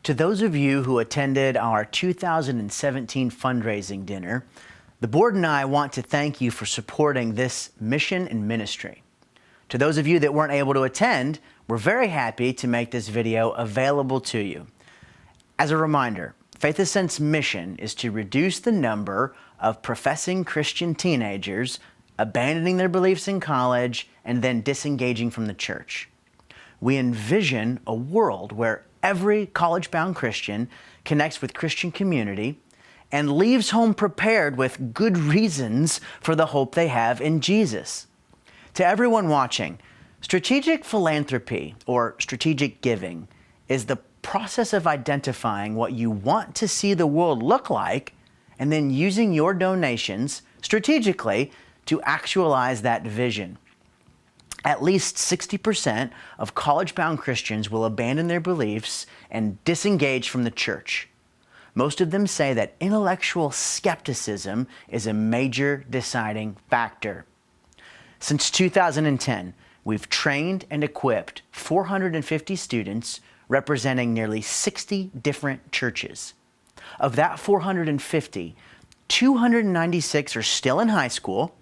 To those of you who attended our 2017 fundraising dinner, the board and I want to thank you for supporting this mission and ministry. To those of you that weren't able to attend, we're very happy to make this video available to you. As a reminder, Faith Ascent's mission is to reduce the number of professing Christian teenagers abandoning their beliefs in college and then disengaging from the church. We envision a world where every college-bound Christian connects with Christian community and leaves home prepared with good reasons for the hope they have in Jesus. To everyone watching, strategic philanthropy or strategic giving is the process of identifying what you want to see the world look like and then using your donations strategically to actualize that vision. At least 60% of college-bound Christians will abandon their beliefs and disengage from the church. Most of them say that intellectual skepticism is a major deciding factor. Since 2010, we've trained and equipped 450 students representing nearly 60 different churches. Of that 450, 296 are still in high school,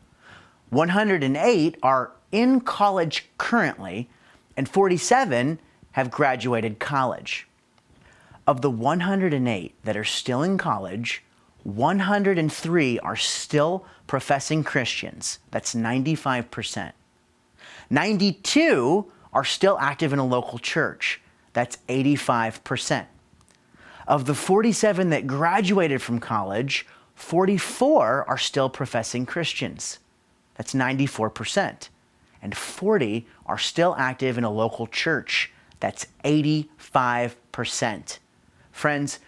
108 are in college currently, and 47 have graduated college. Of the 108 that are still in college, 103 are still professing Christians. That's 95%. 92 are still active in a local church. That's 85%. Of the 47 that graduated from college, 44 are still professing Christians. That's 94%. And 40 are still active in a local church. That's 85%. Friends,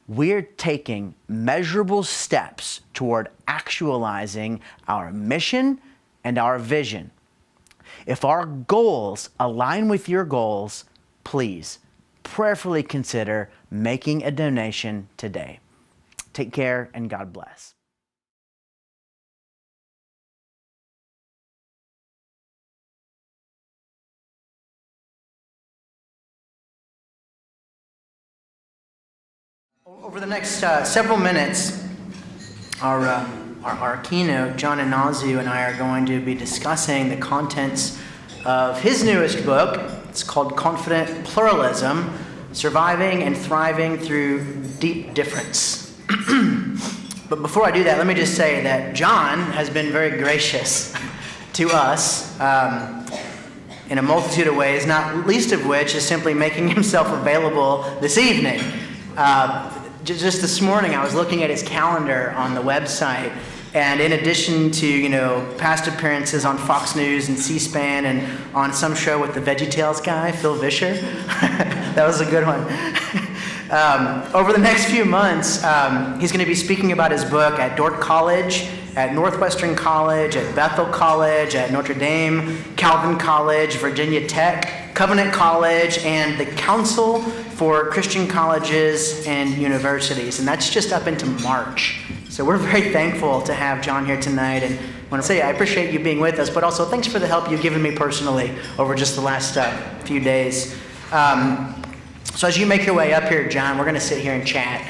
we're taking measurable steps toward actualizing our mission and our vision. If our goals align with your goals, please prayerfully consider making a donation today. Take care and God bless. Over the next several minutes, our keynote, John Inazu, and I are going to be discussing the contents of his newest book. It's called Confident Pluralism, Surviving and Thriving Through Deep Difference. But before I do that, let me just say that John has been very gracious to us in a multitude of ways, not least of which is simply making himself available this evening. Just this morning, I was looking at his calendar on the website, and in addition to, past appearances on Fox News and C-SPAN and on some show with the VeggieTales guy, Phil Vischer, that was a good one. Over the next few months, he's going to be speaking about his book at Dordt College, at Northwestern College, at Bethel College, at Notre Dame, Calvin College, Virginia Tech, Covenant College, and the Council for Christian Colleges and Universities. And that's just up into March. So we're very thankful to have John here tonight. And I want to say I appreciate you being with us, but also thanks for the help you've given me personally over just the last few days. So as you make your way up here, John, we're going to sit here and chat.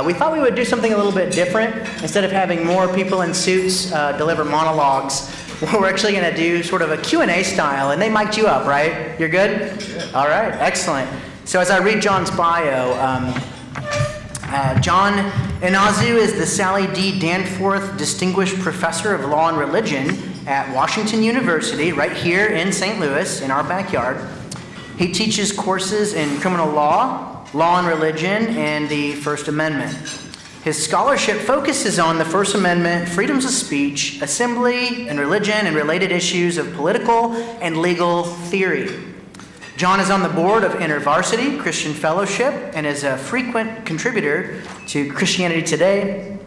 We thought we would do something a little bit different. Instead of having more people in suits deliver monologues, we're actually going to do sort of a Q&A style, and they mic'd you up, right? You're good? All right, excellent. So as I read John's bio, John Inazu is the Sally D. Danforth Distinguished Professor of Law and Religion at Washington University, right here in St. Louis, in our backyard. He teaches courses in criminal law, law and religion, and the First Amendment. His scholarship focuses on the First Amendment, freedoms of speech, assembly, and religion, and related issues of political and legal theory. John is on the board of InterVarsity Christian Fellowship and is a frequent contributor to Christianity Today.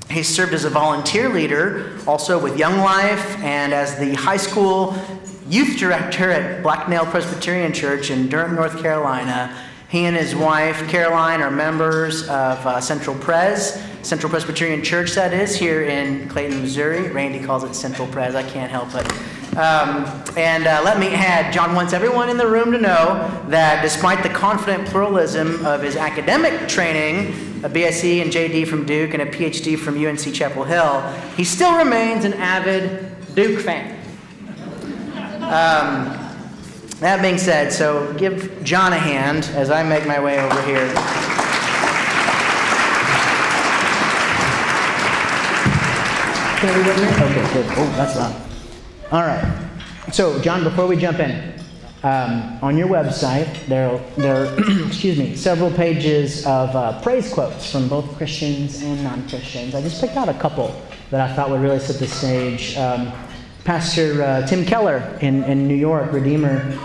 He's served as a volunteer leader, also with Young Life, and as the high school youth director at Blacknail Presbyterian Church in Durham, North Carolina. He and his wife, Caroline, are members of Central Presbyterian Church, that is, here in Clayton, Missouri. Randy calls it Central Pres. I can't help but Let me add, John wants everyone in the room to know that despite the confident pluralism of his academic training, a BSc and JD from Duke and a PhD from UNC Chapel Hill, he still remains an avid Duke fan. That being said, so give John a hand as I make my way over here. Can everyone hear? Okay, good. Oh, that's loud. All right. So, John, before we jump in, on your website, there are excuse me, several pages of praise quotes from both Christians and non-Christians. I just picked out a couple that I thought would really set the stage. Pastor Tim Keller in New York, Redeemer,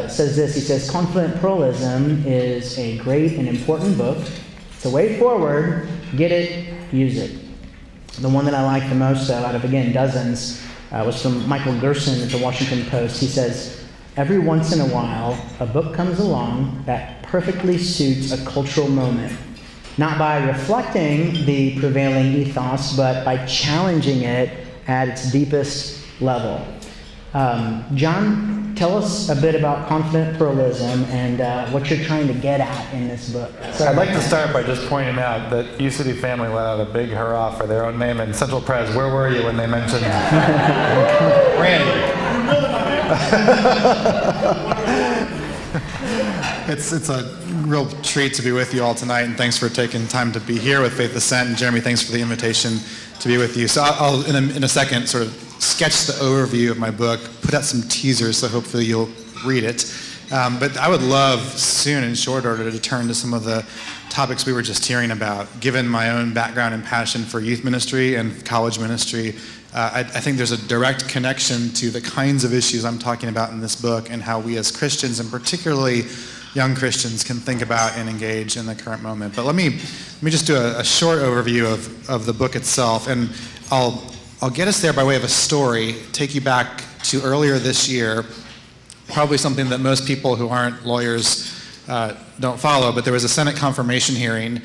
says this. He says, "Confident pluralism is a great and important book. It's a way forward. Get it, use it." The one that I like the most out of, again, dozens, was from Michael Gerson at the Washington Post. He says, "Every once in a while, a book comes along that perfectly suits a cultural moment, not by reflecting the prevailing ethos, but by challenging it at its deepest level." John, tell us a bit about confident pluralism and what you're trying to get at in this book. So I'd like to start by just pointing out that UCD Family let out a big hurrah for their own name, and Central Pres, where were you when they mentioned Randy? It's a real treat to be with you all tonight, and thanks for taking time to be here with Faith Ascent. And Jeremy, thanks for the invitation to be with you. So I'll in a second, sort of sketch the overview of my book, put out some teasers, so hopefully you'll read it. But I would love soon, in short order, to turn to some of the topics we were just hearing about. Given my own background and passion for youth ministry and college ministry, I think there's a direct connection to the kinds of issues I'm talking about in this book and how we as Christians, and particularly young Christians, can think about and engage in the current moment. But let me just do a short overview of the book itself, and I'll get us there by way of a story, take you back to earlier this year, probably something that most people who aren't lawyers don't follow, but there was a Senate confirmation hearing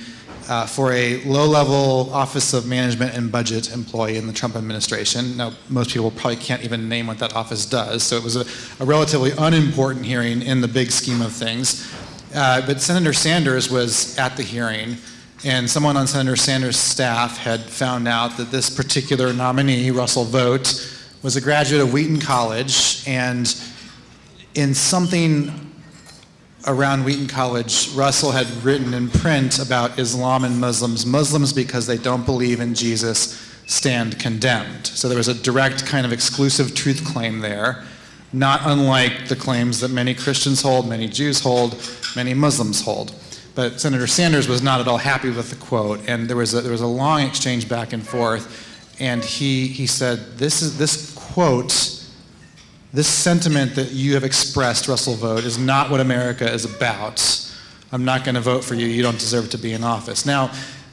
for a low-level Office of Management and Budget employee in the Trump administration. Now, most people probably can't even name what that office does, so it was a relatively unimportant hearing in the big scheme of things. But Senator Sanders was at the hearing, and someone on Senator Sanders' staff had found out that this particular nominee, Russell Vogt, was a graduate of Wheaton College, and in something around Wheaton College, Russell had written in print about Islam and Muslims. Muslims, because they don't believe in Jesus, stand condemned. So there was a direct kind of exclusive truth claim there, not unlike the claims that many Christians hold, many Jews hold, many Muslims hold. But Senator Sanders was not at all happy with the quote, and there was a long exchange back and forth, and he said, this quote, this sentiment that you have expressed, Russell Vogt, is not what America is about. I'm not going to vote for you. You don't deserve to be in office. Now,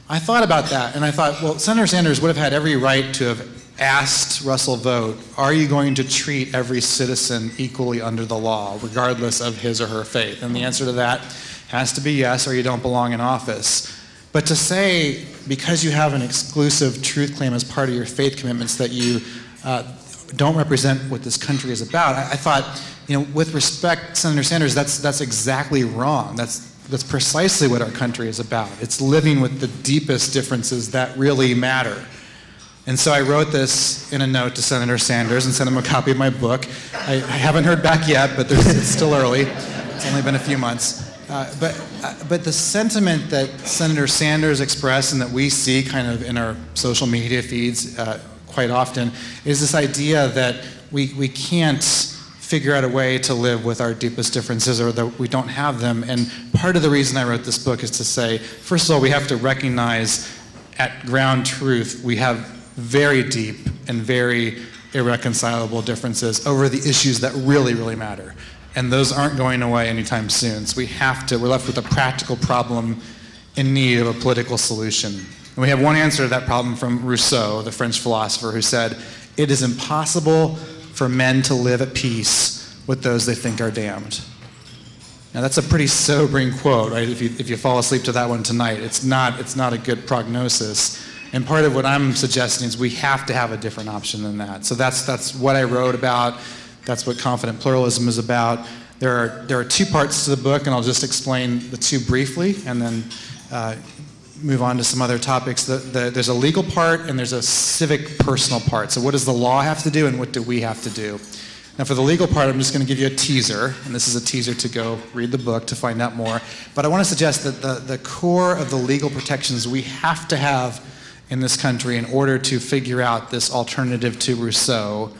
I thought about that, and I thought, well, Senator Sanders would have had every right to have asked Russell Vogt, are you going to treat every citizen equally under the law, regardless of his or her faith? And the answer to that has to be yes, or you don't belong in office. But to say, because you have an exclusive truth claim as part of your faith commitments, that you don't represent what this country is about, I thought, with respect, Senator Sanders, that's exactly wrong. That's precisely what our country is about. It's living with the deepest differences that really matter. And so I wrote this in a note to Senator Sanders and sent him a copy of my book. I haven't heard back yet, but it's still early. It's only been a few months. But the sentiment that Senator Sanders expressed and that we see kind of in our social media feeds quite often is this idea that we can't figure out a way to live with our deepest differences, or that we don't have them. And part of the reason I wrote this book is to say, first of all, we have to recognize at ground truth we have very deep and very irreconcilable differences over the issues that really, really matter. And those aren't going away anytime soon. So we're left with a practical problem in need of a political solution. And we have one answer to that problem from Rousseau, the French philosopher, who said, "It is impossible for men to live at peace with those they think are damned." Now that's a pretty sobering quote, right? If you fall asleep to that one tonight, it's not a good prognosis. And part of what I'm suggesting is we have to have a different option than that. So that's what I wrote about. That's what Confident Pluralism is about. There are 2 parts to the book, and I'll just explain the 2 briefly, and then move on to some other topics. There's a legal part, and there's a civic personal part. So what does the law have to do, and what do we have to do? Now for the legal part, I'm just going to give you a teaser, and this is a teaser to go read the book to find out more. But I want to suggest that the core of the legal protections we have to have in this country in order to figure out this alternative to Rousseau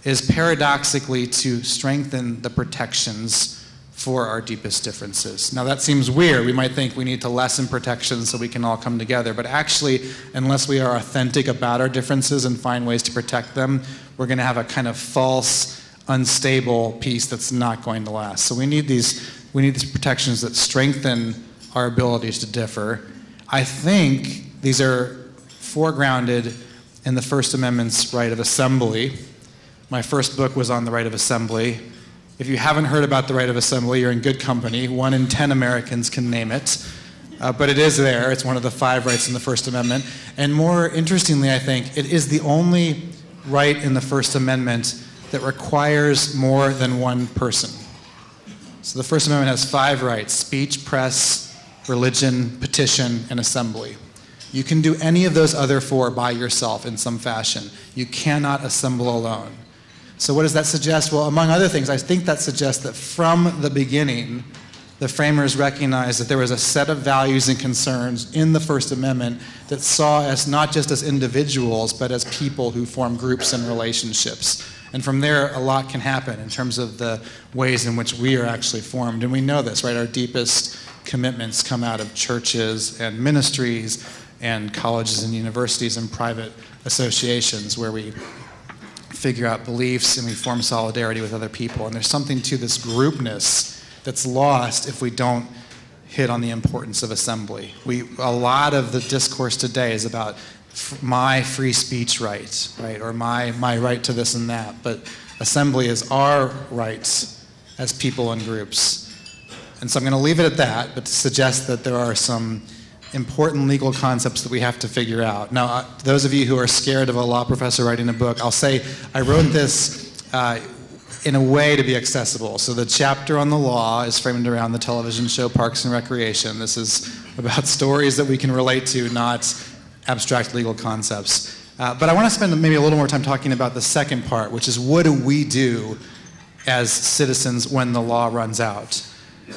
is paradoxically to strengthen the protections for our deepest differences. Now that seems weird. We might think we need to lessen protections so we can all come together, but actually, unless we are authentic about our differences and find ways to protect them, we're going to have a kind of false, unstable peace that's not going to last. So we need these protections that strengthen our abilities to differ. I think these are foregrounded in the First Amendment's right of assembly. My first book was on the right of assembly. If you haven't heard about the right of assembly, you're in good company. 1 in 10 Americans can name it. But it is there. It's one of the 5 rights in the First Amendment. And more interestingly, I think, it is the only right in the First Amendment that requires more than one person. So the First Amendment has 5 rights: speech, press, religion, petition, and assembly. You can do any of those other 4 by yourself in some fashion. You cannot assemble alone. So what does that suggest? Well, among other things, I think that suggests that from the beginning, the framers recognized that there was a set of values and concerns in the First Amendment that saw us not just as individuals, but as people who form groups and relationships. And from there, a lot can happen in terms of the ways in which we are actually formed. And we know this, right? Our deepest commitments come out of churches and ministries and colleges and universities and private associations where we figure out beliefs and we form solidarity with other people. And there's something to this groupness that's lost if we don't hit on the importance of assembly. A lot of the discourse today is about my free speech right? Or my right to this and that. But assembly is our rights as people and groups. And so I'm going to leave it at that, but to suggest that there are some important legal concepts that we have to figure out. Now, those of you who are scared of a law professor writing a book, I'll say I wrote this in a way to be accessible. So the chapter on the law is framed around the television show Parks and Recreation. This is about stories that we can relate to, not abstract legal concepts. But I want to spend maybe a little more time talking about the second part, which is what do we do as citizens when the law runs out?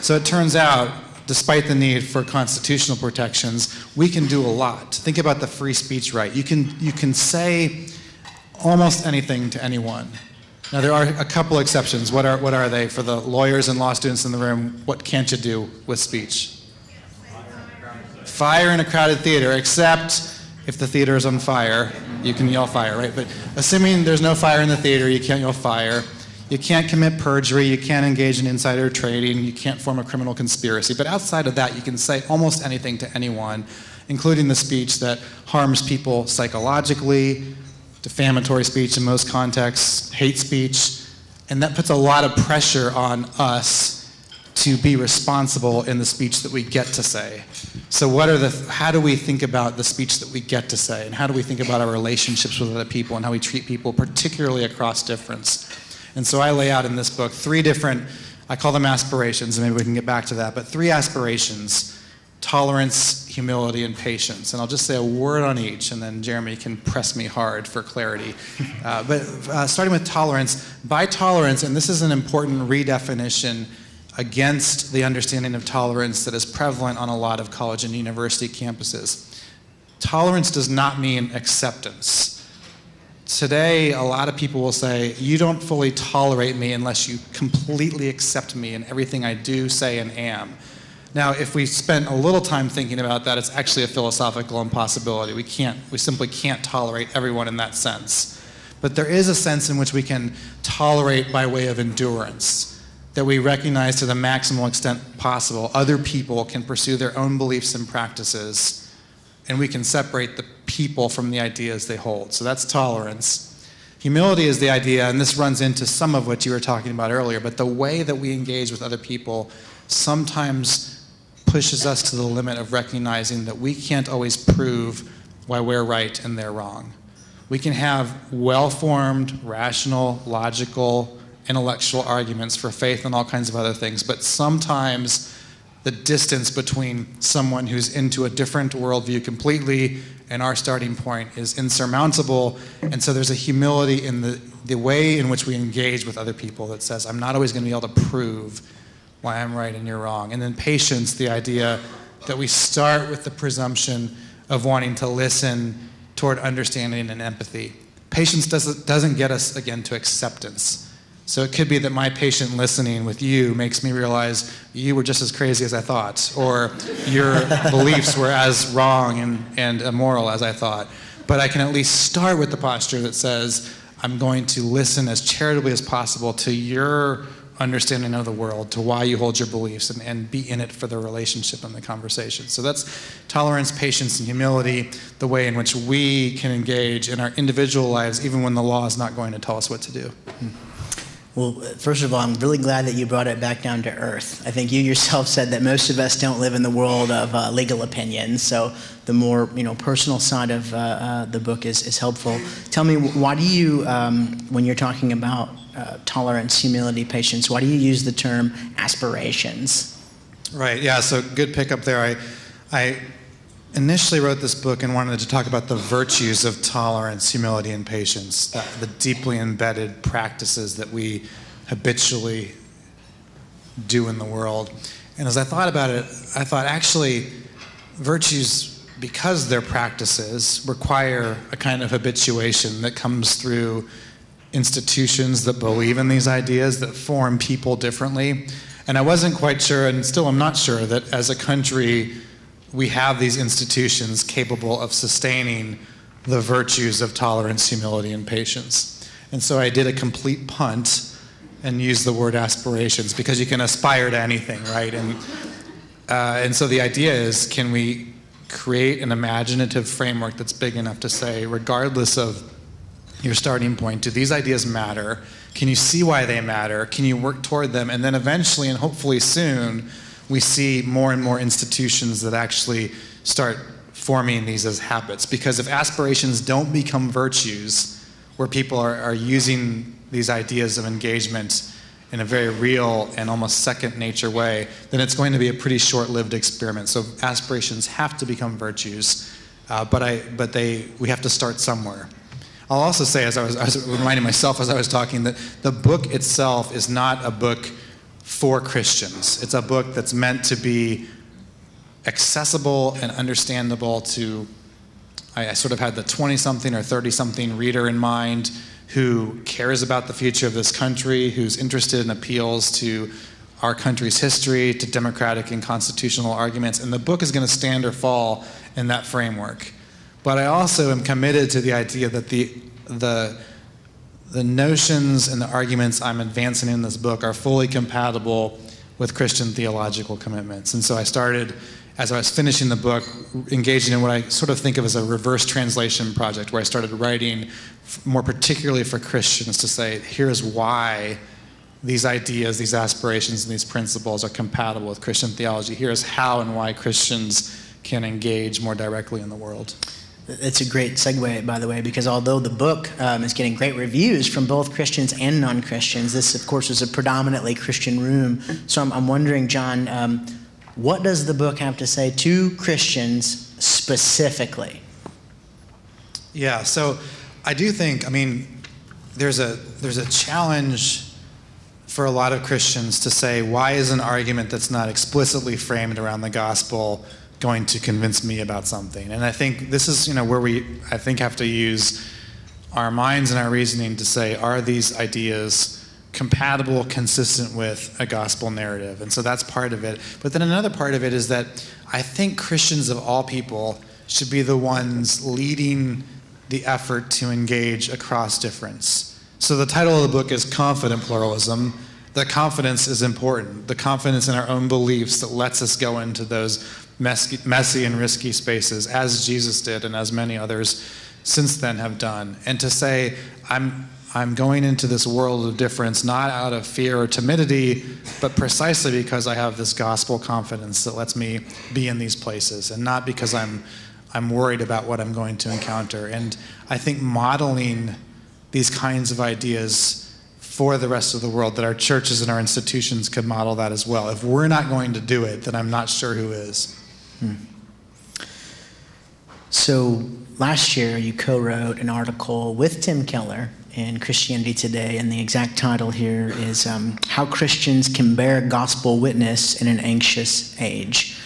So it turns out, despite the need for constitutional protections, we can do a lot. Think about the free speech right. You can say almost anything to anyone. Now there are a couple exceptions. What are they? For the lawyers and law students in the room, what can't you do with speech? Fire in a crowded theater, except if the theater is on fire, you can yell fire, right? But assuming there's no fire in the theater, you can't yell fire. You can't commit perjury, you can't engage in insider trading, you can't form a criminal conspiracy. But outside of that, you can say almost anything to anyone, including the speech that harms people psychologically, defamatory speech in most contexts, hate speech, and that puts a lot of pressure on us to be responsible in the speech that we get to say. So how do we think about the speech that we get to say, and how do we think about our relationships with other people and how we treat people, particularly across difference? And so I lay out in this book 3 different, I call them aspirations, and maybe we can get back to that, but 3 aspirations: tolerance, humility, and patience. And I'll just say a word on each, and then Jeremy can press me hard for clarity. But starting with tolerance, by tolerance, and this is an important redefinition against the understanding of tolerance that is prevalent on a lot of college and university campuses. Tolerance does not mean acceptance. Today, a lot of people will say, you don't fully tolerate me unless you completely accept me in everything I do, say, and am. Now, if we spent a little time thinking about that, it's actually a philosophical impossibility. We simply can't tolerate everyone in that sense. But there is a sense in which we can tolerate by way of endurance, that we recognize to the maximal extent possible other people can pursue their own beliefs and practices, and we can separate the people from the ideas they hold. So that's tolerance. Humility is the idea, and this runs into some of what you were talking about earlier, but the way that we engage with other people sometimes pushes us to the limit of recognizing that we can't always prove why we're right and they're wrong. We can have well-formed, rational, logical, intellectual arguments for faith and all kinds of other things, but sometimes the distance between someone who's into a different worldview completely and our starting point is insurmountable, and so there's a humility in the way in which we engage with other people that says, I'm not always going to be able to prove why I'm right and you're wrong. And then patience, the idea that we start with the presumption of wanting to listen toward understanding and empathy. Patience doesn't get us, again, to acceptance. So it could be that my patient listening with you makes me realize you were just as crazy as I thought, or your beliefs were as wrong and immoral as I thought. But I can at least start with the posture that says, I'm going to listen as charitably as possible to your understanding of the world, to why you hold your beliefs, and be in it for the relationship and the conversation. So that's tolerance, patience, and humility, the way in which we can engage in our individual lives, even when the law is not going to tell us what to do. Well, first of all, I'm really glad that you brought it back down to earth. I think you yourself said that most of us don't live in the world of legal opinions, so the more personal side of the book is helpful. Tell me, why do you, when you're talking about tolerance, humility, patience, why do you use the term aspirations? Right, yeah, so good pickup there. I initially wrote this book and wanted to talk about the virtues of tolerance, humility, and patience, the deeply embedded practices that we habitually do in the world. And as I thought about it, I thought actually virtues, because they're practices, require a kind of habituation that comes through institutions that believe in these ideas, that form people differently. And I wasn't quite sure, and still I'm not sure, that as a country we have these institutions capable of sustaining the virtues of tolerance, humility, and patience. And so I did a complete punt and used the word aspirations, because you can aspire to anything, right? And so the idea is, can we create an imaginative framework that's big enough to say, regardless of your starting point, do these ideas matter? Can you see why they matter? Can you work toward them? And then eventually, and hopefully soon, we see more and more institutions that actually start forming these as habits. Because if aspirations don't become virtues, where people are using these ideas of engagement in a very real and almost second nature way, then it's going to be a pretty short-lived experiment. So aspirations have to become virtues, but we have to start somewhere. I'll also say, as I was reminding myself as I was talking, that the book itself is not a book for Christians. It's a book that's meant to be accessible and understandable to, I sort of had the 20-something or 30-something reader in mind who cares about the future of this country, who's interested in appeals to our country's history, to democratic and constitutional arguments, and the book is going to stand or fall in that framework. But I also am committed to the idea that the notions and the arguments I'm advancing in this book are fully compatible with Christian theological commitments. And so I started, as I was finishing the book, engaging in what I sort of think of as a reverse translation project, where I started writing more particularly for Christians to say, here's why these ideas, these aspirations, and these principles are compatible with Christian theology. Here's how and why Christians can engage more directly in the world. It's a great segue, by the way, because although the book is getting great reviews from both Christians and non-Christians, this, of course, is a predominantly Christian room. So I'm wondering, John, what does the book have to say to Christians specifically? Yeah, so I do think, there's a challenge for a lot of Christians to say, why is an argument that's not explicitly framed around the gospel going to convince me about something? And I think this is where we, I think, have to use our minds and our reasoning to say, are these ideas compatible, consistent with a gospel narrative? And so that's part of it. But then another part of it is that I think Christians of all people should be the ones leading the effort to engage across difference. So the title of the book is Confident Pluralism. The confidence is important. The confidence in our own beliefs that lets us go into those messy and risky spaces, as Jesus did and as many others since then have done. And to say, I'm going into this world of difference not out of fear or timidity, but precisely because I have this gospel confidence that lets me be in these places, and not because I'm I'm worried about what I'm going to encounter. And I think modeling these kinds of ideas for the rest of the world, that our churches and our institutions could model that as well. If we're not going to do it, then I'm not sure who is. So last year you co-wrote an article with Tim Keller in Christianity Today, and the exact title here is How Christians Can Bear Gospel Witness in an Anxious Age.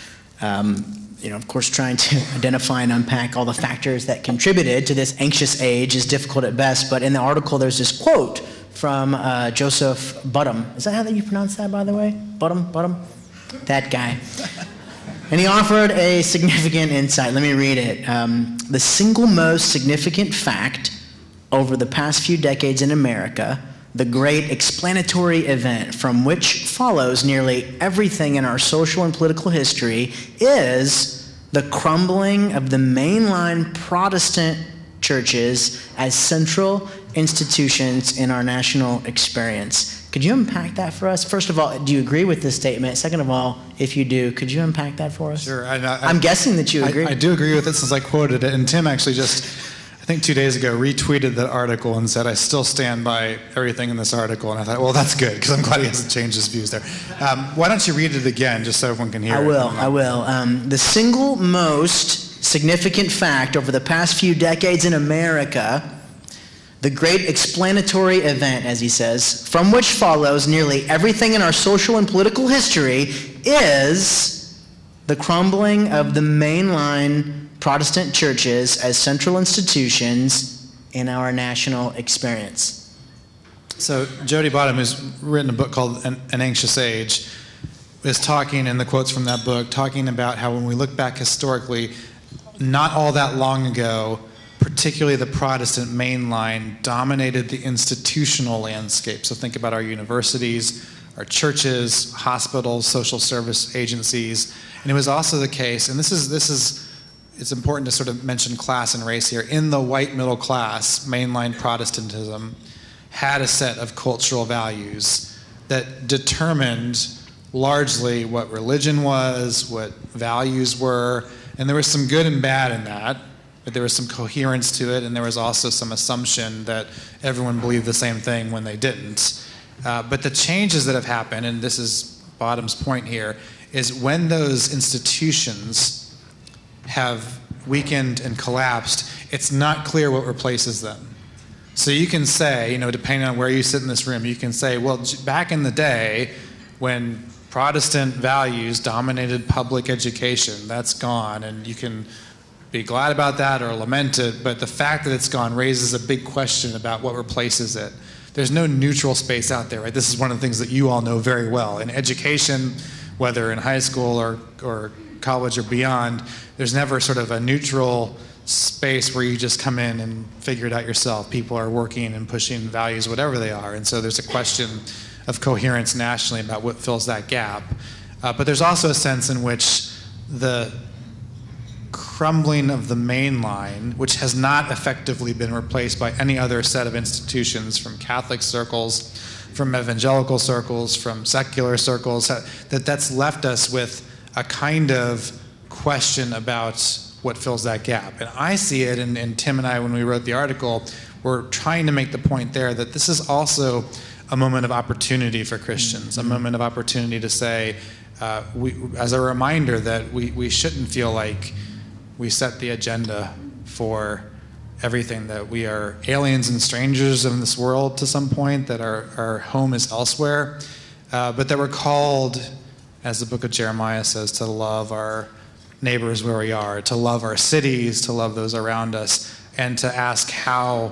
Of course, trying to identify and unpack all the factors that contributed to this anxious age is difficult at best, but in the article there's this quote from Joseph Budden. Is that how you pronounce that, by the way? Budden? That guy. And he offered a significant insight. Let me read it. The single most significant fact over the past few decades in America, the great explanatory event from which follows nearly everything in our social and political history, is the crumbling of the mainline Protestant churches as central institutions in our national experience. Could you unpack that for us? First of all, do you agree with this statement? Second of all, if you do, could you unpack that for us? Sure. I'm guessing that you agree. I do agree with it since I quoted it. And Tim actually just, I think 2 days ago, retweeted that article and said, I still stand by everything in this article. And I thought, well, that's good, because I'm glad he hasn't changed his views there. Why don't you read it again, just so everyone can hear it? I will. The single most significant fact over the past few decades in America, the great explanatory event, as he says, from which follows nearly everything in our social and political history, is the crumbling of the mainline Protestant churches as central institutions in our national experience. So Jody Bottom, who's written a book called An Anxious Age, is talking in the quotes from that book, talking about how when we look back historically, not all that long ago, particularly the Protestant mainline dominated the institutional landscape. So think about our universities, our churches, hospitals, social service agencies. And it was also the case, and this is it's important to sort of mention class and race here. In the white middle class, mainline Protestantism had a set of cultural values that determined largely what religion was, what values were, and there was some good and bad in that, but there was some coherence to it, and there was also some assumption that everyone believed the same thing when they didn't. But the changes that have happened, and this is Bottom's point here, is when those institutions have weakened and collapsed, it's not clear what replaces them. So you can say, depending on where you sit in this room, you can say, well, back in the day when Protestant values dominated public education, that's gone, and you can be glad about that or lament it, but the fact that it's gone raises a big question about what replaces it. There's no neutral space out there, right? This is one of the things that you all know very well. In education, whether in high school or college or beyond, there's never sort of a neutral space where you just come in and figure it out yourself. People are working and pushing values, whatever they are. And so there's a question of coherence nationally about what fills that gap. But there's also a sense in which the crumbling of the main line, which has not effectively been replaced by any other set of institutions, from Catholic circles, from evangelical circles, from secular circles, that's left us with a kind of question about what fills that gap. And I see it, and Tim and I, when we wrote the article, we're trying to make the point there that this is also a moment of opportunity for Christians, a moment of opportunity to say, as a reminder that we shouldn't feel like we set the agenda for everything, that we are aliens and strangers in this world to some point, that our home is elsewhere, but that we're called, as the book of Jeremiah says, to love our neighbors where we are, to love our cities, to love those around us, and to ask how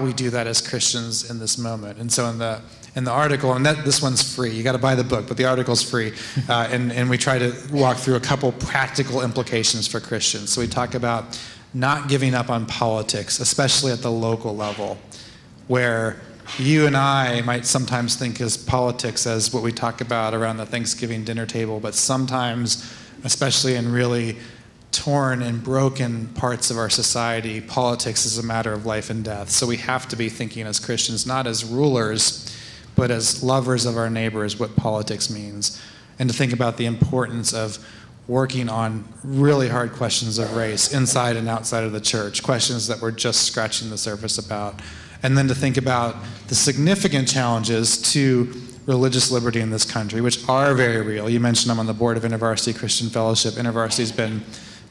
we do that as Christians in this moment. And so in the article, and this one's free, you got to buy the book, but the article's free, and we try to walk through a couple practical implications for Christians. So we talk about not giving up on politics, especially at the local level, where you and I might sometimes think as politics as what we talk about around the Thanksgiving dinner table, but sometimes, especially in really torn and broken parts of our society, politics is a matter of life and death. So we have to be thinking as Christians, not as rulers, but as lovers of our neighbors, what politics means, and to think about the importance of working on really hard questions of race inside and outside of the church, questions that we're just scratching the surface about. And then to think about the significant challenges to religious liberty in this country, which are very real. You mentioned I'm on the board of InterVarsity Christian Fellowship. InterVarsity's been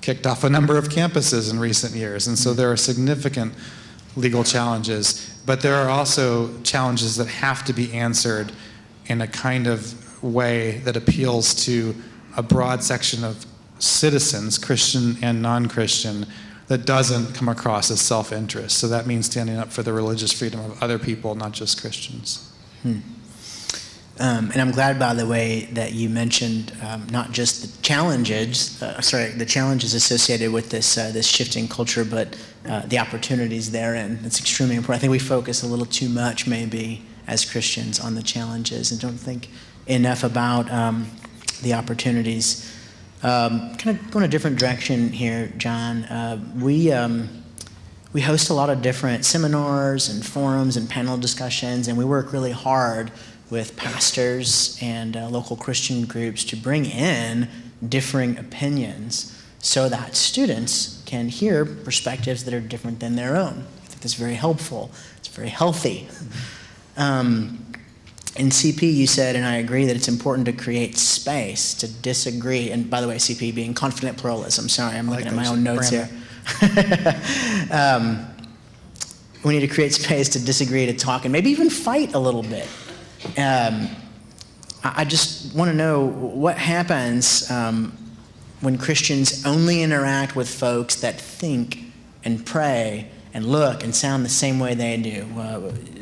kicked off a number of campuses in recent years, and so there are significant legal challenges, but there are also challenges that have to be answered in a kind of way that appeals to a broad section of citizens, Christian and non-Christian, that doesn't come across as self-interest. So that means standing up for the religious freedom of other people, not just Christians. And I'm glad, by the way, that you mentioned not just the challenges, the challenges associated with this shifting culture, but the opportunities therein. It's extremely important. I think we focus a little too much, maybe, as Christians on the challenges and don't think enough about the opportunities. Kind of going a different direction here, John. We host a lot of different seminars and forums and panel discussions, and we work really hard with pastors and local Christian groups to bring in differing opinions so that students can hear perspectives that are different than their own. I think that's very helpful. It's very healthy. In CP, you said, and I agree, that it's important to create space to disagree. And by the way, CP being confident pluralism. Sorry, I'm looking at my own notes here. We need to create space to disagree, to talk, and maybe even fight a little bit. I just want to know what happens when Christians only interact with folks that think and pray and look and sound the same way they do.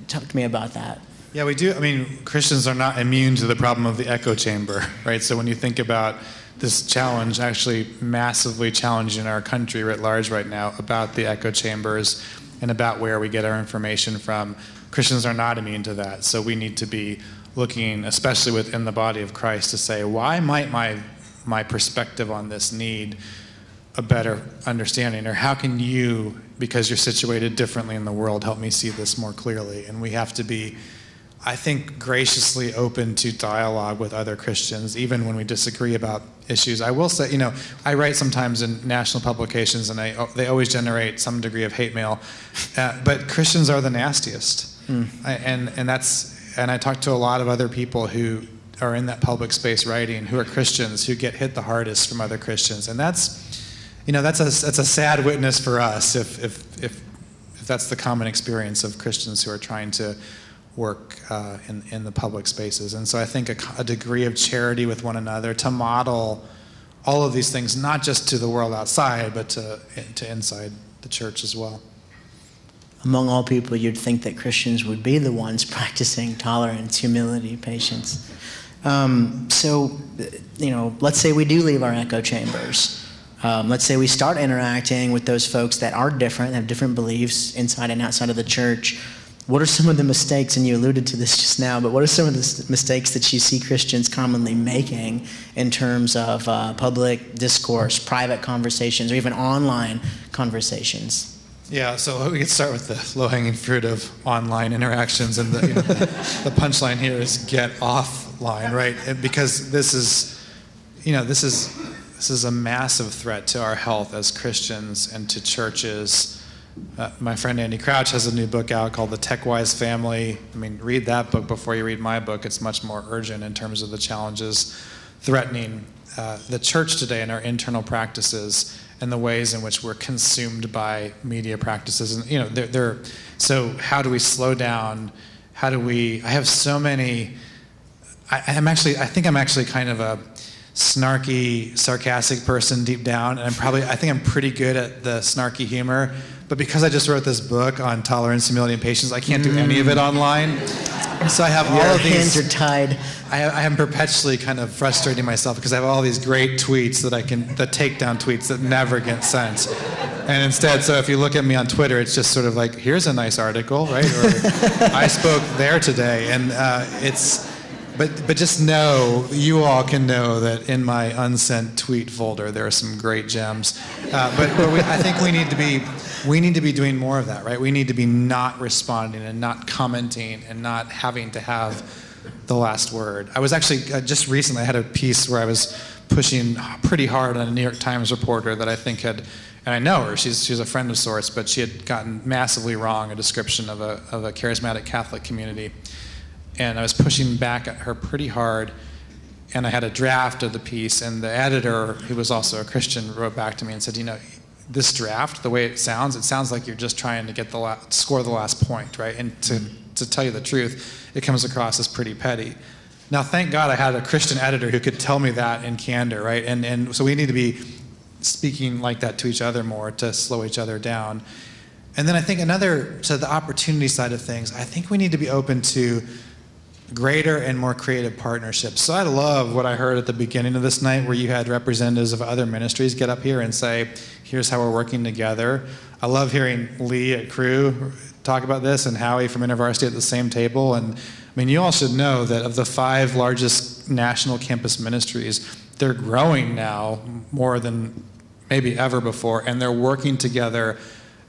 Talk to me about that. Yeah, we do. I mean, Christians are not immune to the problem of the echo chamber, right? So when you think about this challenge, actually massively challenging our country writ large right now about the echo chambers and about where we get our information from, Christians are not immune to that. So we need to be looking, especially within the body of Christ, to say, why might my perspective on this need a better understanding? Or how can you, because you're situated differently in the world, help me see this more clearly? And we have to be, I think, graciously open to dialogue with other Christians, even when we disagree about issues. I will say, I write sometimes in national publications, and they always generate some degree of hate mail, but Christians are the nastiest. And I talk to a lot of other people who are in that public space writing, who are Christians, who get hit the hardest from other Christians, and that's a sad witness for us if that's the common experience of Christians who are trying to work in the public spaces. And so I think a degree of charity with one another to model all of these things, not just to the world outside, but to inside the church as well. Among all people, you'd think that Christians would be the ones practicing tolerance, humility, patience. So, let's say we do leave our echo chambers. Let's say we start interacting with those folks that are different, have different beliefs inside and outside of the church. What are some of the mistakes, and you alluded to this just now, but what are some of the mistakes that you see Christians commonly making in terms of public discourse, private conversations, or even online conversations? Yeah, so we could start with the low-hanging fruit of online interactions, and the punchline here is get offline, right? Because this is a massive threat to our health as Christians and to churches. My friend Andy Crouch has a new book out called The Tech-Wise Family. I mean, read that book before you read my book. It's much more urgent in terms of the challenges threatening the church today and our internal practices and the ways in which we're consumed by media practices. And so how do we slow down? I have so many. I think I'm actually kind of a snarky, sarcastic person deep down, and I think I'm pretty good at the snarky humor. But because I just wrote this book on tolerance, humility, and patience, I can't do any of it online. So I have all of these. Your hands are tied. I am perpetually kind of frustrating myself because I have all these great tweets the takedown tweets that never get sent. And instead, so if you look at me on Twitter, it's just sort of like, here's a nice article, right? Or I spoke there today, and But just know, you all can know that in my unsent tweet folder there are some great gems. I think we need to be doing more of that, right? We need to be not responding and not commenting and not having to have the last word. I was actually just recently, I had a piece where I was pushing pretty hard on a New York Times reporter that I think had, and I know her, she's a friend of sorts, but she had gotten massively wrong a description of a charismatic Catholic community. And I was pushing back at her pretty hard, and I had a draft of the piece, and the editor, who was also a Christian, wrote back to me and said, this draft, the way it sounds like you're just trying to get score the last point, right? And to tell you the truth, it comes across as pretty petty. Now, thank God I had a Christian editor who could tell me that in candor, right? And so we need to be speaking like that to each other more to slow each other down. And then I think to the opportunity side of things, I think we need to be open to greater and more creative partnerships. So I love what I heard at the beginning of this night, where you had representatives of other ministries get up here and say, here's how we're working together. I love hearing Lee at Crew talk about this, and Howie from InterVarsity at the same table. And I mean, you all should know that of the 5 largest national campus ministries, they're growing now more than maybe ever before, and they're working together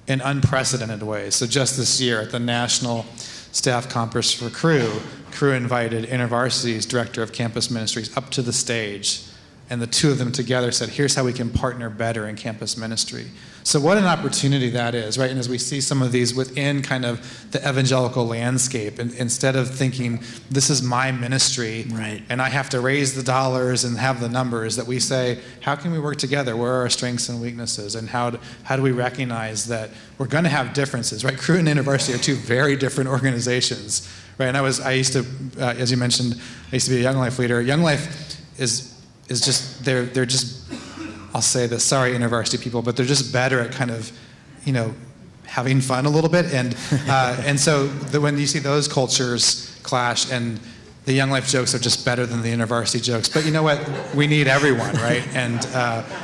in unprecedented ways. So just this year at the National Staff Conference for Crew invited InterVarsity's Director of Campus Ministries up to the stage, and the two of them together said, here's how we can partner better in campus ministry. So what an opportunity that is, right? And as we see some of these within kind of the evangelical landscape, and instead of thinking, this is my ministry, right, and I have to raise the dollars and have the numbers, that we say, how can we work together? Where are our strengths and weaknesses? And how do we recognize that we're going to have differences, right? Crew and InterVarsity are two very different organizations, right? And I used to, as you mentioned, I used to be a Young Life leader. Young Life is just, they're just, I'll say this, sorry InterVarsity people, but they're just better at kind of, having fun a little bit. And so when you see those cultures clash, and the Young Life jokes are just better than the InterVarsity jokes. But you know what? We need everyone, right? And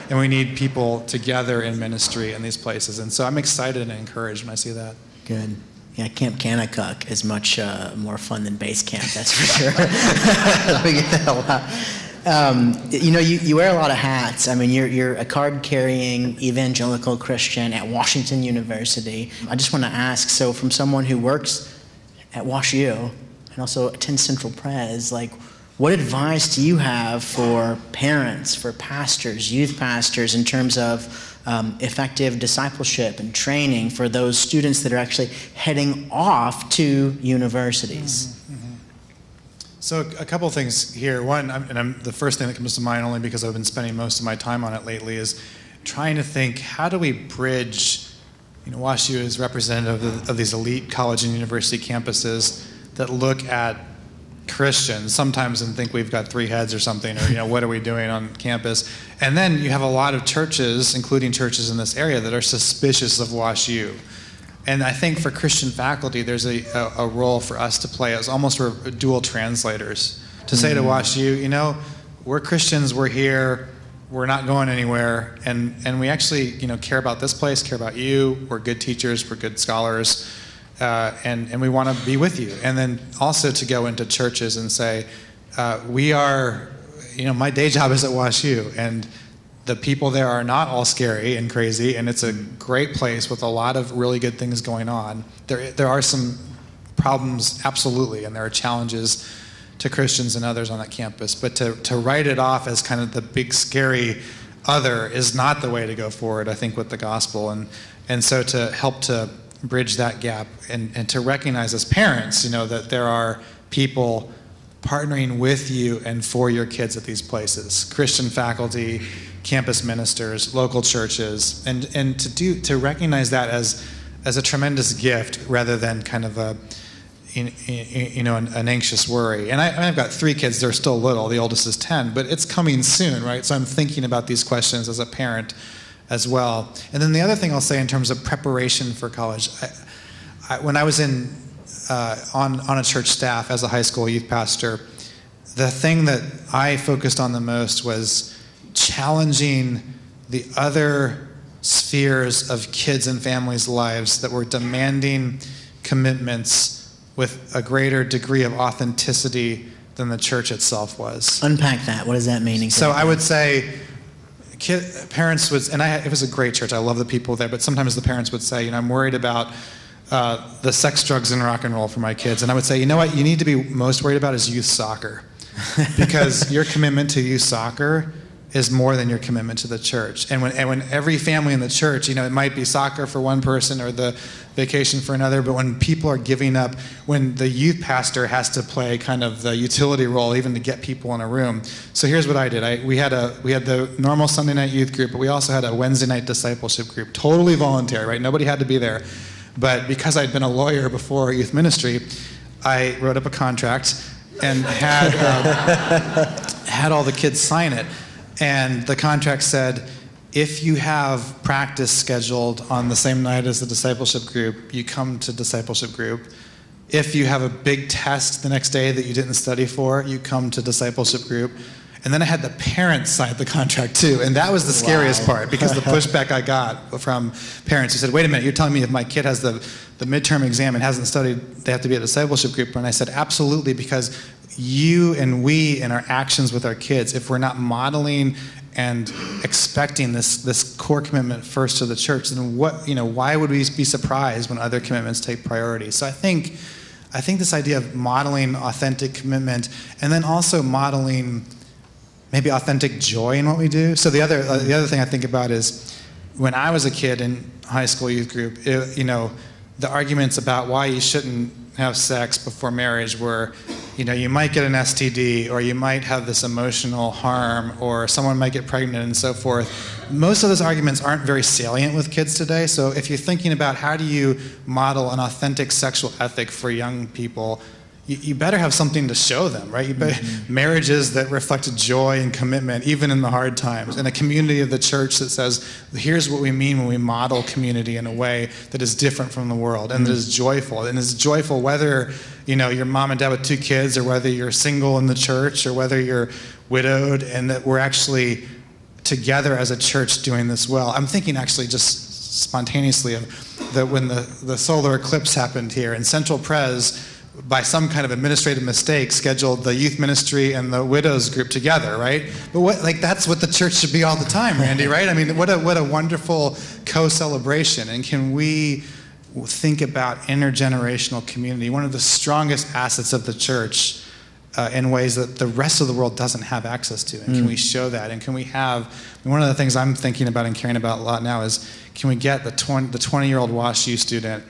we need people together in ministry in these places. And so I'm excited and encouraged when I see that. Good. Yeah, Camp Kanakuk is much more fun than base camp, that's for sure. We get that a lot. You wear a lot of hats. I mean, you're a card-carrying evangelical Christian at Washington University. I just want to ask, so from someone who works at WashU and also attends Central Pres, what advice do you have for parents, for pastors, youth pastors, in terms of effective discipleship and training for those students that are actually heading off to universities? So a couple of things here. One, the first thing that comes to mind, only because I've been spending most of my time on it lately, is trying to think, how do we bridge, WashU is representative of these elite college and university campuses that look at Christians sometimes and think we've got 3 heads or something, or what are we doing on campus? And then you have a lot of churches, including churches in this area, that are suspicious of WashU. And I think for Christian faculty, there's a role for us to play as almost we're dual translators, to say to WashU, we're Christians, we're here, we're not going anywhere, and we actually care about this place, care about you, we're good teachers, we're good scholars, and we want to be with you. And then also to go into churches and say, we are, my day job is at WashU, and the people there are not all scary and crazy, and it's a great place with a lot of really good things going on. There are some problems, absolutely, and there are challenges to Christians and others on that campus, but to write it off as kind of the big scary other is not the way to go forward, I think, with the gospel. And so to help to bridge that gap and to recognize as parents, that there are people partnering with you and for your kids at these places, Christian faculty, campus ministers, local churches, and to recognize that as a tremendous gift rather than kind of an anxious worry. And I've got 3 kids, they're still little, the oldest is 10, but it's coming soon, right? So I'm thinking about these questions as a parent as well. And then the other thing I'll say in terms of preparation for college, when I was on a church staff as a high school youth pastor, the thing that I focused on the most was challenging the other spheres of kids and families' lives that were demanding commitments with a greater degree of authenticity than the church itself was. Unpack that. What does that mean exactly? So I would say parents would, and it was a great church, I love the people there, but sometimes the parents would say, I'm worried about the sex, drugs, and rock and roll for my kids. And I would say, you know what you need to be most worried about is youth soccer. Because your commitment to youth soccer is more than your commitment to the church. And when every family in the church, it might be soccer for one person or the vacation for another, but when people are giving up, when the youth pastor has to play kind of the utility role even to get people in a room. So here's what I did. We had the normal Sunday night youth group, but we also had a Wednesday night discipleship group, totally voluntary, right? Nobody had to be there. But because I'd been a lawyer before youth ministry, I wrote up a contract and had all the kids sign it. And the contract said, if you have practice scheduled on the same night as the discipleship group, you come to discipleship group. If you have a big test the next day that you didn't study for, you come to discipleship group. And then I had the parents sign the contract too. And that was the scariest part, because the pushback I got from parents who said, wait a minute, you're telling me if my kid has the midterm exam and hasn't studied, they have to be at a discipleship group? And I said, absolutely, because you and we in our actions with our kids, if we're not modeling and expecting this core commitment first to the church, then why would we be surprised when other commitments take priority? So I think this idea of modeling authentic commitment, and then also modeling maybe authentic joy in what we do. So the other thing I think about is when I was a kid in high school youth group, the arguments about why you shouldn't have sex before marriage were, you might get an STD, or you might have this emotional harm, or someone might get pregnant and so forth. Most of those arguments aren't very salient with kids today. So if you're thinking about how do you model an authentic sexual ethic for young people, you better have something to show them, right? Marriages that reflect joy and commitment, even in the hard times, and a community of the church that says, here's what we mean when we model community in a way that is different from the world, and that is joyful. And is joyful whether you're mom and dad with 2 kids, or whether you're single in the church, or whether you're widowed, and that we're actually together as a church doing this well. I'm thinking actually just spontaneously of when the solar eclipse happened here, and Central Pres, by some kind of administrative mistake, scheduled the youth ministry and the widows group together, right? But that's what the church should be all the time, Randy, right? I mean, what a wonderful co-celebration. And can we think about intergenerational community, one of the strongest assets of the church, in ways that the rest of the world doesn't have access to? And can we show that? And can we have, one of the things I'm thinking about and caring about a lot now is, can we get the 20-year-old Wash U student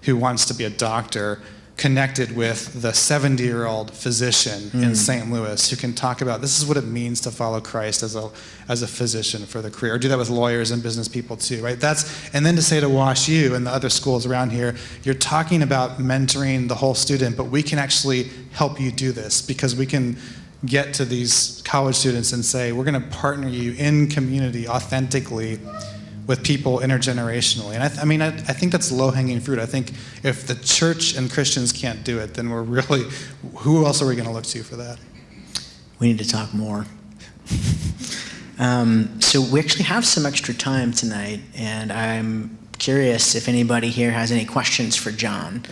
who wants to be a doctor connected with the 70-year-old physician in St. Louis who can talk about this is what it means to follow Christ as a physician for the career, or do that with lawyers and business people too, right? And then to say to Wash U and the other schools around here, you're talking about mentoring the whole student, but we can actually help you do this, because we can get to these college students and say, we're going to partner you in community authentically with people intergenerationally. And I think that's low-hanging fruit. I think if the church and Christians can't do it, then who else are we going to look to for that? We need to talk more. So we actually have some extra time tonight, and I'm curious if anybody here has any questions for John.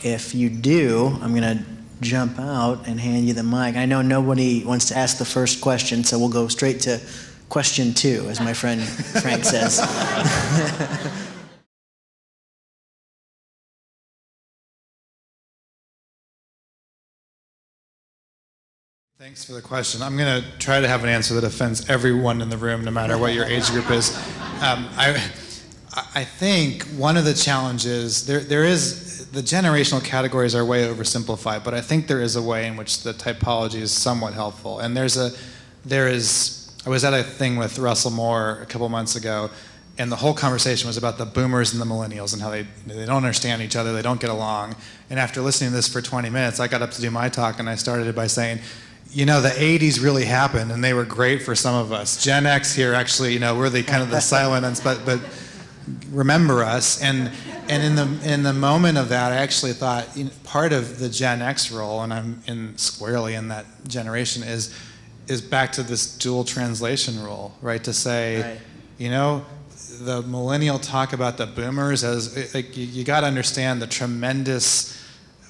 If you do, I'm going to jump out and hand you the mic. I know nobody wants to ask the first question, so we'll go straight to question 2, as my friend Frank says. Thanks for the question. I'm going to try to have an answer that offends everyone in the room, no matter what your age group is. I think one of the challenges, there is, the generational categories are way oversimplified, but I think there is a way in which the typology is somewhat helpful. And I was at a thing with Russell Moore a couple months ago, and the whole conversation was about the boomers and the millennials and how they don't understand each other, they don't get along. And after listening to this for 20 minutes, I got up to do my talk, and I started it by saying, the 80s really happened, and they were great for some of us. Gen X here, actually, we're the kind of the silent ones, but remember us. And in the moment of that, I actually thought part of the Gen X role, and I'm squarely in that generation, is back to this dual translation role, right? To say, the millennial talk about the boomers as, you got to understand the tremendous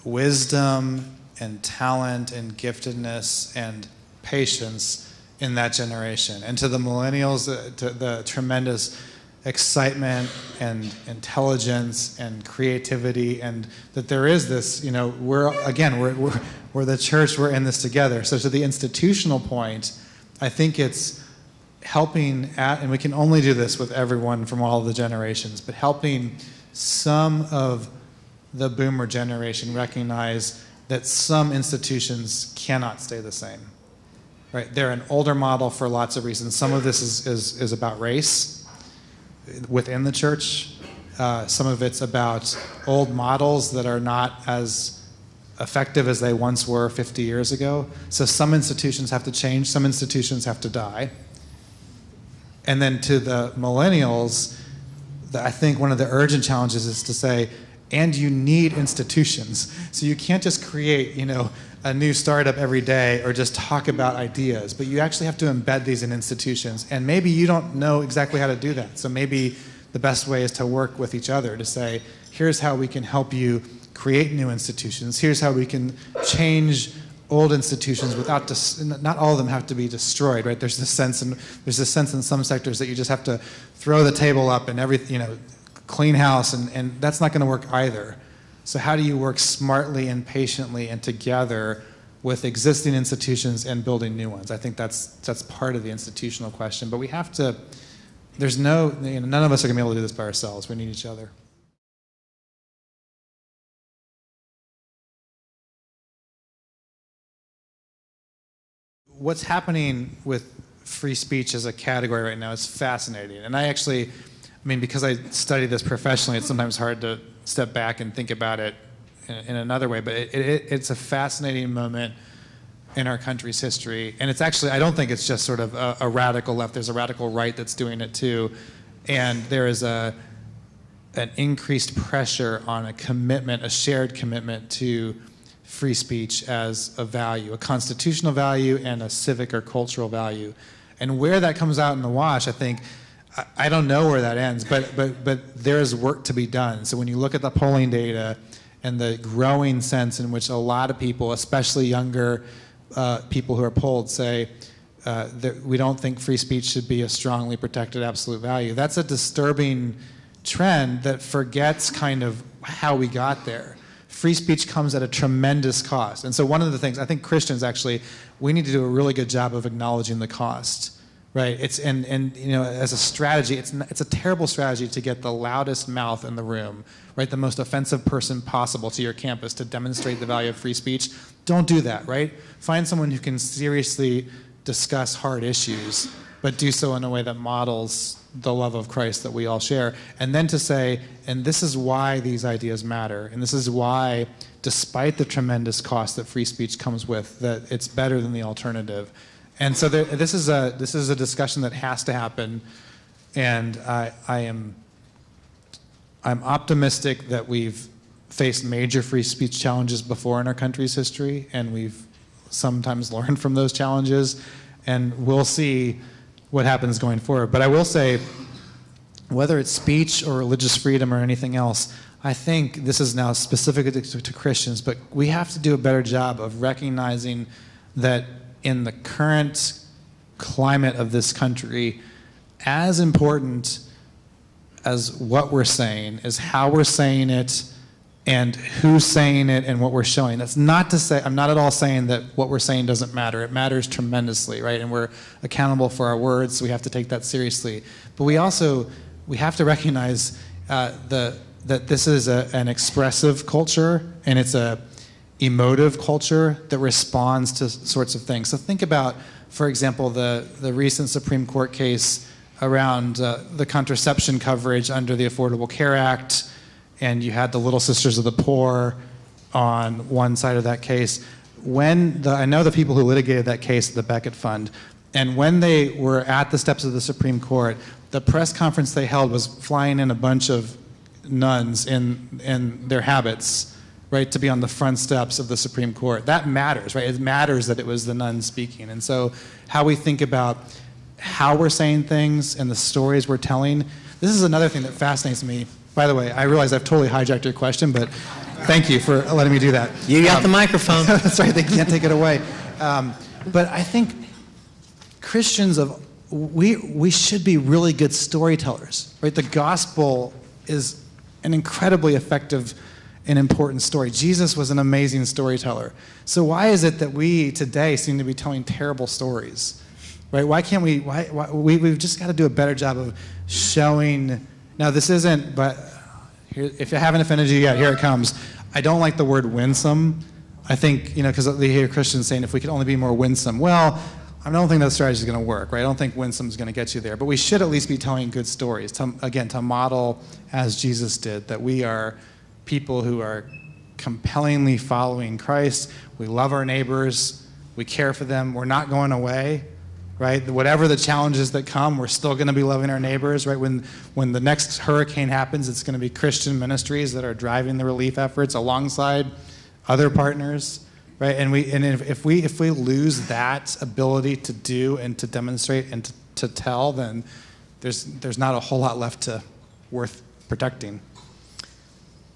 wisdom and talent and giftedness and patience in that generation. And to the millennials, the tremendous excitement and intelligence and creativity, and that there is this, we're the church, we're in this together. So to the institutional point, I think it's helping and we can only do this with everyone from all the generations, but helping some of the boomer generation recognize that some institutions cannot stay the same. Right? They're an older model for lots of reasons. Some of this is about race within the church. Some of it's about old models that are not as effective as they once were 50 years ago. So some institutions have to change, some institutions have to die. And then to the millennials, I think one of the urgent challenges is to say, and you need institutions. So you can't just create, a new startup every day or just talk about ideas, but you actually have to embed these in institutions. And maybe you don't know exactly how to do that. So maybe the best way is to work with each other to say, here's how we can help you create new institutions. Here's how we can change old institutions without, not all of them have to be destroyed, right? There's this sense in some sectors that you just have to throw the table up and clean house, and that's not going to work either. So how do you work smartly and patiently and together with existing institutions and building new ones? I think that's part of the institutional question. But we have to, none of us are going to be able to do this by ourselves. We need each other. What's happening with free speech as a category right now is fascinating. And because I study this professionally, it's sometimes hard to step back and think about it in another way, but it's a fascinating moment in our country's history. And it's actually, I don't think it's just sort of a radical left. There's a radical right that's doing it too. And there is an increased pressure on a shared commitment to free speech as a value, a constitutional value and a civic or cultural value. And where that comes out in the wash, I think, I don't know where that ends, but there is work to be done. So when you look at the polling data and the growing sense in which a lot of people, especially younger people who are polled, say that we don't think free speech should be a strongly protected absolute value, that's a disturbing trend that forgets kind of how we got there. Free speech comes at a tremendous cost. And so one of the things, I think Christians actually, we need to do a really good job of acknowledging the cost. Right, as a strategy, it's a terrible strategy to get the loudest mouth in the room, right, the most offensive person possible to your campus to demonstrate the value of free speech. Don't do that, right? Find someone who can seriously discuss hard issues, but do so in a way that models the love of Christ that we all share. And then to say, and this is why these ideas matter, and this is why, despite the tremendous cost that free speech comes with, that it's better than the alternative. And so this is a discussion that has to happen, and I'm optimistic that we've faced major free speech challenges before in our country's history, and we've sometimes learned from those challenges, and we'll see what happens going forward. But I will say, whether it's speech or religious freedom or anything else, I think this is now specific to Christians, but we have to do a better job of recognizing that in the current climate of this country, as important as what we're saying is how we're saying it and who's saying it and what we're showing. That's not to say, I'm not at all saying that what we're saying doesn't matter. It matters tremendously, right? And we're accountable for our words, so we have to take that seriously. But we have to recognize that this is an expressive culture, and it's a emotive culture that responds to sorts of things. So think about, for example, the recent Supreme Court case around the contraception coverage under the Affordable Care Act, and you had the Little Sisters of the Poor on one side of that case. I know the people who litigated that case, the Beckett Fund, and when they were at the steps of the Supreme Court, the press conference they held was flying in a bunch of nuns in their habits, right, to be on the front steps of the Supreme Court. That matters, right? It matters that it was the nuns speaking. And so how we think about how we're saying things and the stories we're telling, this is another thing that fascinates me. By the way, I realize I've totally hijacked your question, but thank you for letting me do that. You got the microphone. That's right, they can't take it away. But I think Christians, we should be really good storytellers, right? The gospel is an incredibly effective and important story. Jesus was an amazing storyteller. So why is it that we today seem to be telling terrible stories? right? Why can't we, we've just got to do a better job of showing, now this isn't, but here, if I haven't offended you yet, here it comes. I don't like the word winsome. I think, because they hear Christians saying if we could only be more winsome. Well, I don't think that strategy is going to work, right? I don't think winsome is going to get you there. But we should at least be telling good stories, to model as Jesus did, that we are people who are compellingly following Christ. We love our neighbors. We care for them. We're not going away, right? Whatever the challenges that come, we're still going to be loving our neighbors, right? When the next hurricane happens, it's going to be Christian ministries that are driving the relief efforts alongside other partners. Right, and if we lose that ability to do and to demonstrate and to tell, then there's not a whole lot left worth protecting.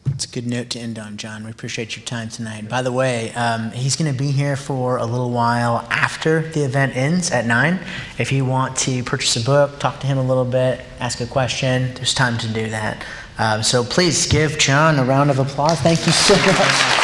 It's a good note to end on, John. We appreciate your time tonight. By the way, he's going to be here for a little while after the event ends at 9. If you want to purchase a book, talk to him a little bit, ask a question, there's time to do that. So please give John a round of applause. Thank you so much.